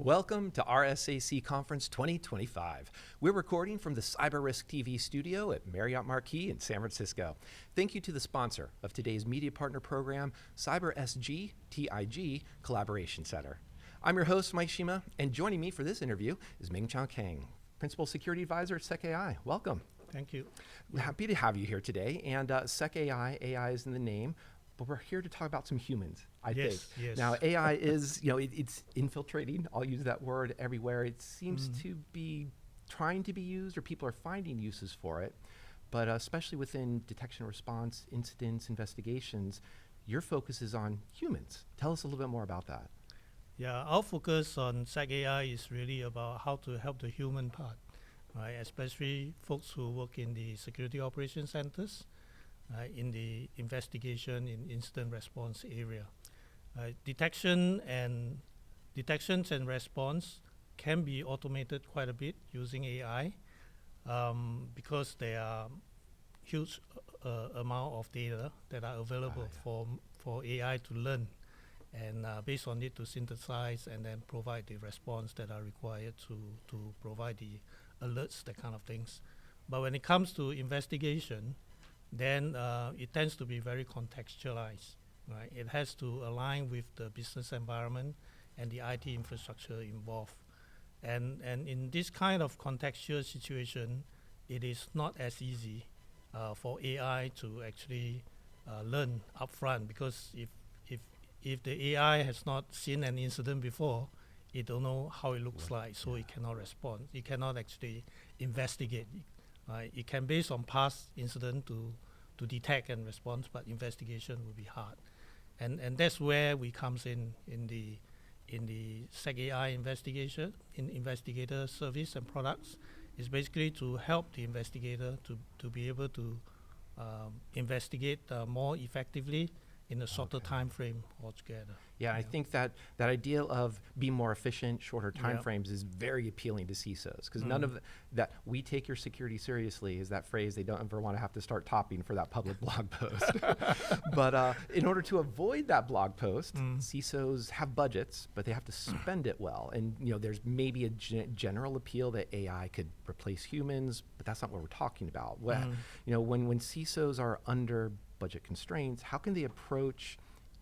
Welcome to RSAC Conference 2025. We're recording from the Cyber Risk TV studio at Marriott Marquis in San Francisco. Thank you to the sponsor of today's media partner program, Cyber SG TIG Collaboration Center. I'm your host, Mike Shima, and joining me for this interview is Meng-Chow Kang, Principal Security Advisor at SecAI. Welcome. Thank you. We're happy to have you here today. And SecAI, AI is in the name, but we're here to talk about some humans, I think. Yes. Now, AI is, it's infiltrating, I'll use that word, everywhere. It seems to be trying to be used, or people are finding uses for it, but especially within detection and response, incidents, investigations, your focus is on humans. Tell us a little bit more about that. Yeah, our focus on SecAI is really about how to help the human part, right? Especially folks who work in the security operations centers, in the investigation in incident response area. Detections and response can be automated quite a bit using AI because there are huge amount of data that are available for AI to learn, and based on it to synthesize and then provide the response that are required to provide the alerts, that kind of things. But when it comes to investigation, then it tends to be very contextualized, right? It has to align with the business environment and the IT infrastructure involved. And in this kind of contextual situation, it is not as easy for AI to actually learn upfront, because if the AI has not seen an incident before, it don't know how it looks like, so it cannot respond. It cannot actually investigate. It can based on past incident to detect and respond, but investigation will be hard. And that's where we comes in the SecAI investigation, in investigator service and products, is basically to help the investigator to be able to investigate more effectively in a shorter time frame altogether. Yeah, I think that idea of being more efficient, shorter time frames is very appealing to CISOs, because none of that, we take your security seriously, is that phrase they don't ever want to have to start topping for that public blog post. But in order to avoid that blog post, CISOs have budgets, but they have to spend it well. And there's maybe a general appeal that AI could replace humans, but that's not what we're talking about. When CISOs are under budget constraints, how can they approach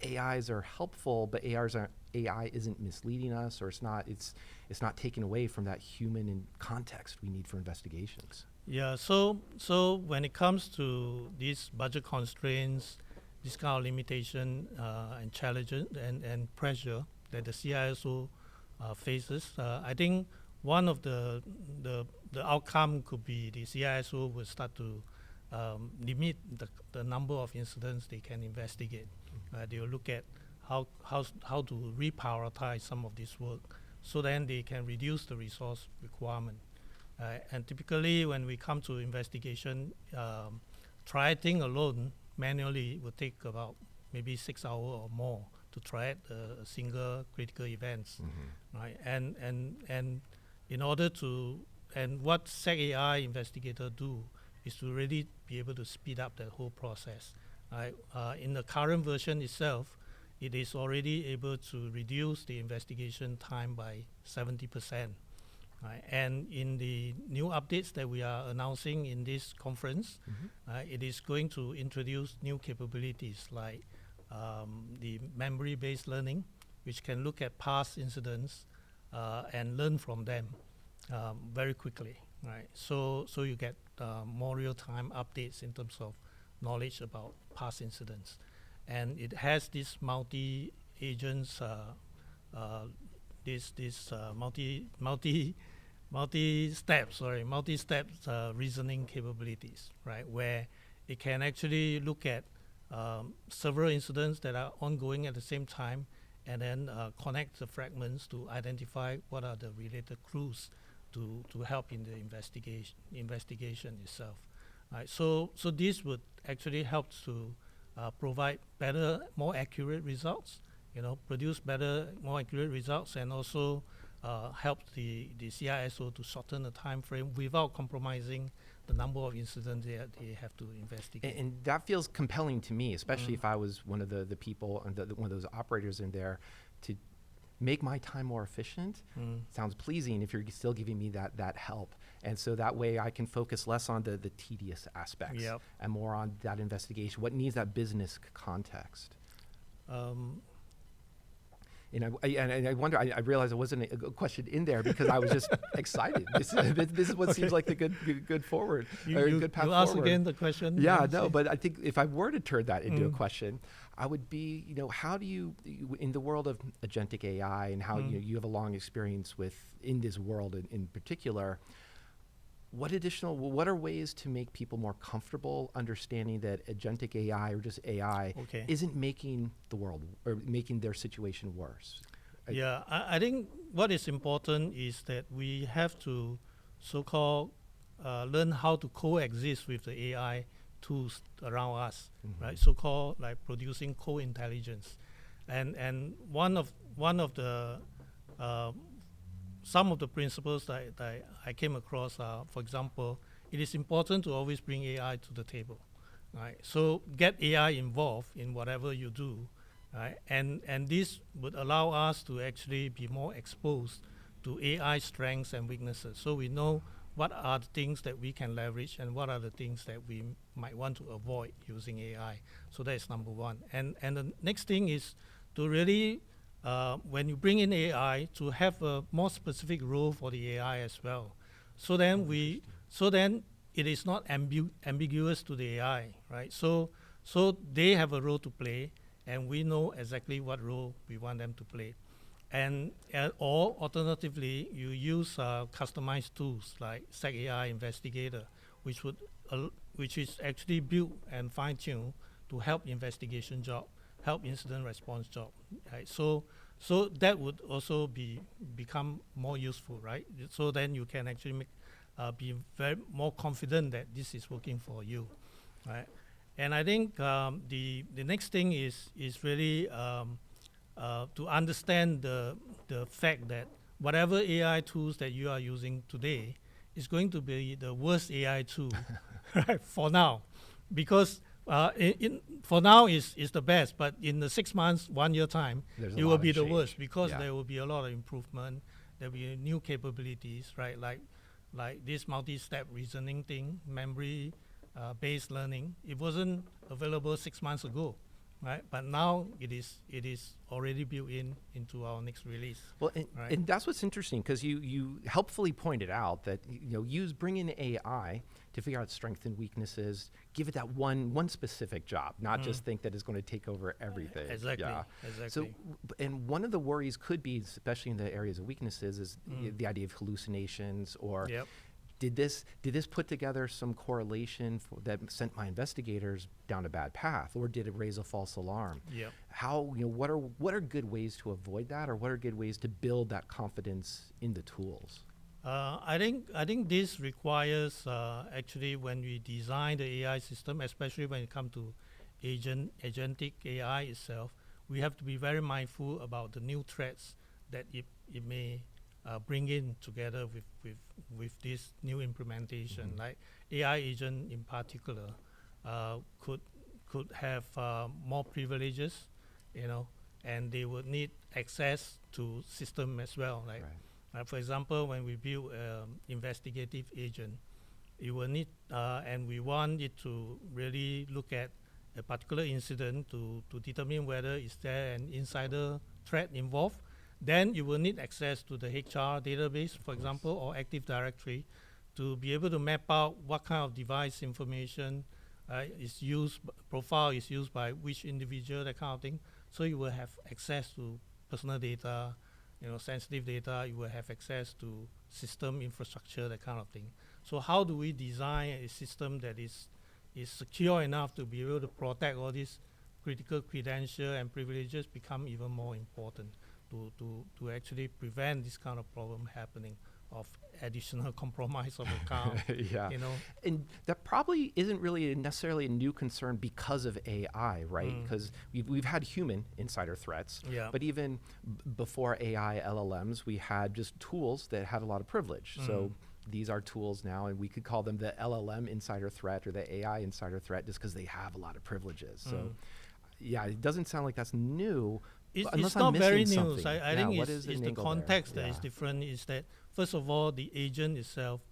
AIs are helpful, but AI isn't misleading us, or it's not taken away from that human and context we need for investigations? Yeah, so when it comes to these budget constraints, this kind of limitation and challenges and pressure that the CISO faces, I think one of the outcome could be the CISO will start to limit the number of incidents they can investigate. They will look at how to reprioritize some of this work, so then they can reduce the resource requirement. And typically, when we come to investigation, triaging alone manually will take about maybe 6 hours or more to triage a single critical events, right? And in order to, and what SecAI investigator do is to really be able to speed up that whole process. In the current version itself, it is already able to reduce the investigation time by 70%. And in the new updates that we are announcing in this conference, it is going to introduce new capabilities like the memory-based learning, which can look at past incidents and learn from them very quickly. Right, so you get more real-time updates in terms of knowledge about past incidents, and it has this multi-agents, multi-step reasoning capabilities, right? Where it can actually look at several incidents that are ongoing at the same time, and then connect the fragments to identify what are the related clues to help in the investigation itself. Right. So this would actually help to provide better, more accurate results. Produce better, more accurate results, and also help the CISO to shorten the time frame without compromising the number of incidents they have to investigate. And that feels compelling to me, especially if I was one of the people, one of those operators in there, to make my time more efficient sounds pleasing if you're still giving me that help. And so that way I can focus less on the tedious aspects and more on that investigation, what needs that business context. And I wonder, I realized there wasn't a question in there because I was just excited. This is what seems like the good forward, good path forward. You ask again the question? Yeah, no, but I think if I were to turn that into a question, I would be, how do you, in the world of agentic AI and how you have a long experience in this world in particular, what are ways to make people more comfortable understanding that agentic AI or just AI isn't making the world or making their situation worse? I think what is important is that we have to so-called learn how to coexist with the AI tools around us, right? So-called like producing co-intelligence, and one of the some of the principles that I came across are, for example, it is important to always bring AI to the table, right? So get AI involved in whatever you do, right? And this would allow us to actually be more exposed to AI strengths and weaknesses. So we know what are the things that we can leverage and what are the things that we might want to avoid using AI. So that is number one. And the next thing is to really when you bring in AI, to have a more specific role for the AI as well. So then it is not ambiguous to the AI, right? So they have a role to play, and we know exactly what role we want them to play. And or alternatively, you use customized tools like SecAI Investigator, which is actually built and fine-tuned to help investigation job, help incident response job, right? So that would also become more useful, right? So then you can actually be very more confident that this is working for you, right? And I think the next thing is really to understand the fact that whatever AI tools that you are using today is going to be the worst AI tool, right? For now, because for now is the best, but in the 6 months, 1 year time, it will be the worst because there will be a lot of improvement. There will be new capabilities, right? Like this multi-step reasoning thing, memory based learning. It wasn't available 6 months ago, right? But now it is already built into our next release. Well, and that's what's interesting, because you helpfully pointed out that bring in AI to figure out strengths and weaknesses, give it that one specific job, not just think that it's going to take over everything. Exactly. So, and one of the worries could be, especially in the areas of weaknesses, is the idea of hallucinations or. Did this put together some correlation that sent my investigators down a bad path, or did it raise a false alarm? How what are good ways to avoid that, or what are good ways to build that confidence in the tools? I think this requires actually when we design the AI system, especially when it comes to agentic AI itself, we have to be very mindful about the new threats that it may bring in together with this new implementation. Like AI agent in particular could have more privileges, and they would need access to system as well. For example, when we build investigative agent, it will need and we want it to really look at a particular incident to determine whether is there an insider threat involved. Then you will need access to the HR database, for example, or Active Directory, to be able to map out what kind of device information is used, profile is used by which individual, that kind of thing. So you will have access to personal data, sensitive data. You will have access to system infrastructure, that kind of thing. So how do we design a system that is secure enough to be able to protect all these critical credentials and privileges become even more important to actually prevent this kind of problem happening of additional compromise of account. And that probably isn't really necessarily a new concern because of AI, right? Because we've had human insider threats, but even before AI LLMs, we had just tools that had a lot of privilege. So these are tools now, and we could call them the LLM insider threat or the AI insider threat just because they have a lot of privileges. So it doesn't sound like that's new. It's not very new. something. I Yeah, think what it's is an the angle there? context that is Yeah. different. Is that first of all, the agent itself,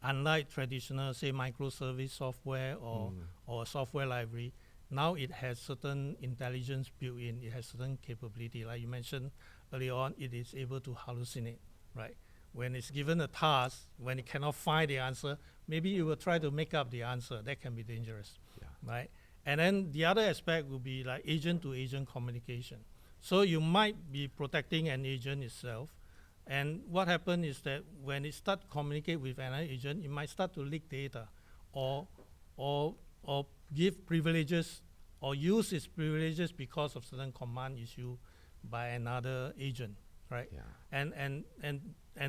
unlike traditional, say, microservice software or software library, now it has certain intelligence built in. It has certain capability. Like you mentioned earlier on, it is able to hallucinate, right? When it's given a task, when it cannot find the answer, maybe it will try to make up the answer. That can be dangerous, right? And then the other aspect will be like agent-to-agent communication. So you might be protecting an agent itself, and what happens is that when it starts to communicate with another agent, it might start to leak data, or or give privileges, or use its privileges because of certain command issued by another agent, right? Yeah. And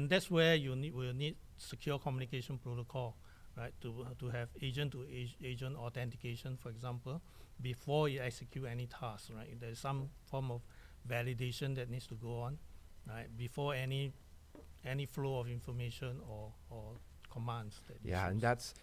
that's where will need secure communication protocol, right? To have agent to agent authentication, for example, before you execute any task, right? There's some form of validation that needs to go on, right? Before any flow of information or commands. And that's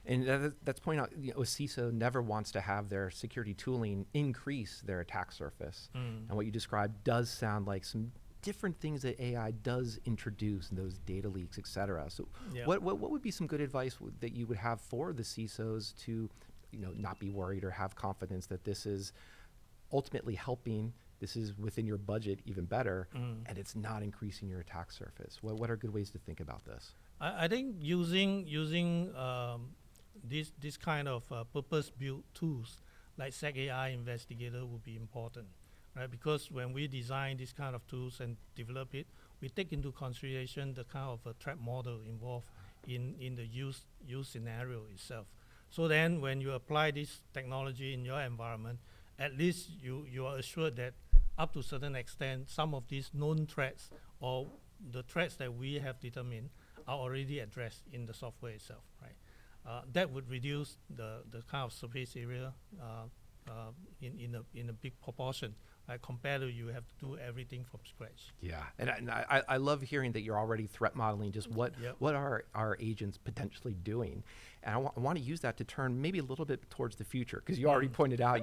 point out. A CISO never wants to have their security tooling increase their attack surface. And what you described does sound like some different things that AI does introduce, and those data leaks, et cetera. So, what would be some good advice that you would have for the CISOs to, not be worried or have confidence that this is ultimately helping? This is within your budget, even better, and it's not increasing your attack surface. What are good ways to think about this? I think using this kind of purpose-built tools like SecAI Investigator would be important, right? Because when we design this kind of tools and develop it, we take into consideration the kind of threat model involved in the use scenario itself. So then, when you apply this technology in your environment, at least you are assured that up to a certain extent, some of these known threats or the threats that we have determined are already addressed in the software itself, right? That would reduce the kind of surface area in a big proportion, right? Compared to you have to do everything from scratch. Yeah, and I love hearing that you're already threat modeling just what are our agents potentially doing. And I want to use that to turn maybe a little bit towards the future, because you already pointed out,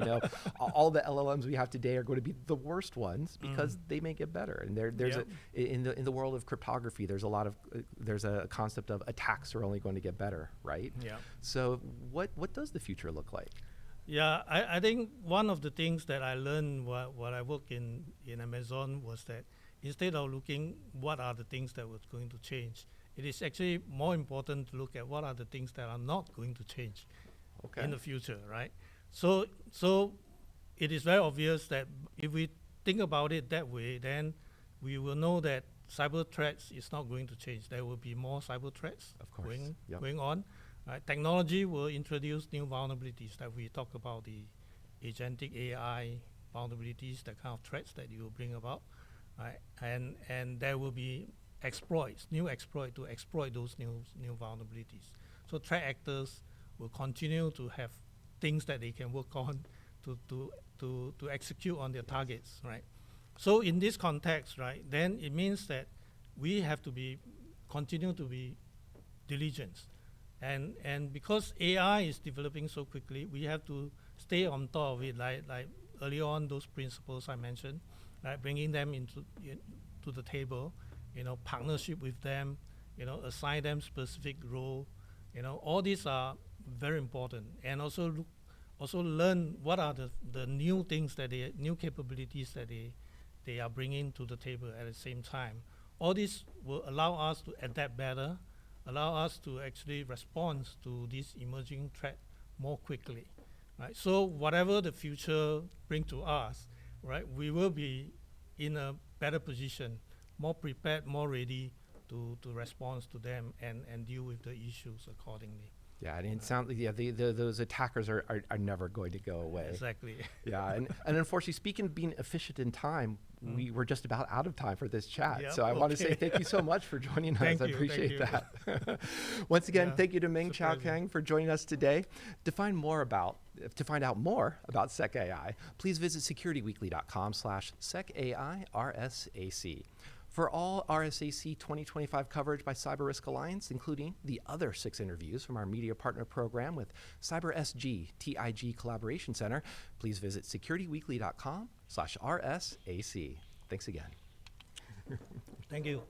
all the LLMs we have today are going to be the worst ones because they may get better. And there's in the world of cryptography, there's a concept of attacks are only going to get better, right? Yeah. So what does the future look like? Yeah, I think one of the things that I learned while I worked in Amazon was that instead of looking what are the things that was going to change, it is actually more important to look at what are the things that are not going to change in the future, right? So it is very obvious that if we think about it that way, then we will know that cyber threats is not going to change. There will be more cyber threats going on. Technology will introduce new vulnerabilities that we talk about, the agentic AI vulnerabilities, the kind of threats that you will bring about, right? And there will be new exploit to exploit those new vulnerabilities. So threat actors will continue to have things that they can work on to execute on their targets, right? So in this context, right, then it means that we have to continue to be diligent. And because AI is developing so quickly, we have to stay on top of it, like earlier on, those principles I mentioned, right? Bringing them to the table, partnership with them, assign them specific role, all these are very important. And also learn what are the new things new capabilities that they are bringing to the table at the same time. All this will allow us to adapt better, allow us to actually respond to this emerging threat more quickly, right? So whatever the future brings to us, right, we will be in a better position, more prepared, more ready to respond to them and deal with the issues accordingly. Yeah, and it sounds like those attackers are never going to go away. Exactly. Yeah, and unfortunately, speaking of being efficient in time, we were just about out of time for this chat. Yep, so I want to say thank you so much for joining us. I appreciate that. Once again, thank you to Meng-Chow Kang for joining us today. To find out more about SecAI, please visit securityweekly.com/SecAI RSAC. For all RSAC 2025 coverage by Cyber Risk Alliance, including the other 6 interviews from our media partner program with Cyber SG TIG Collaboration Center, please visit securityweekly.com/RSAC. Thanks again. Thank you.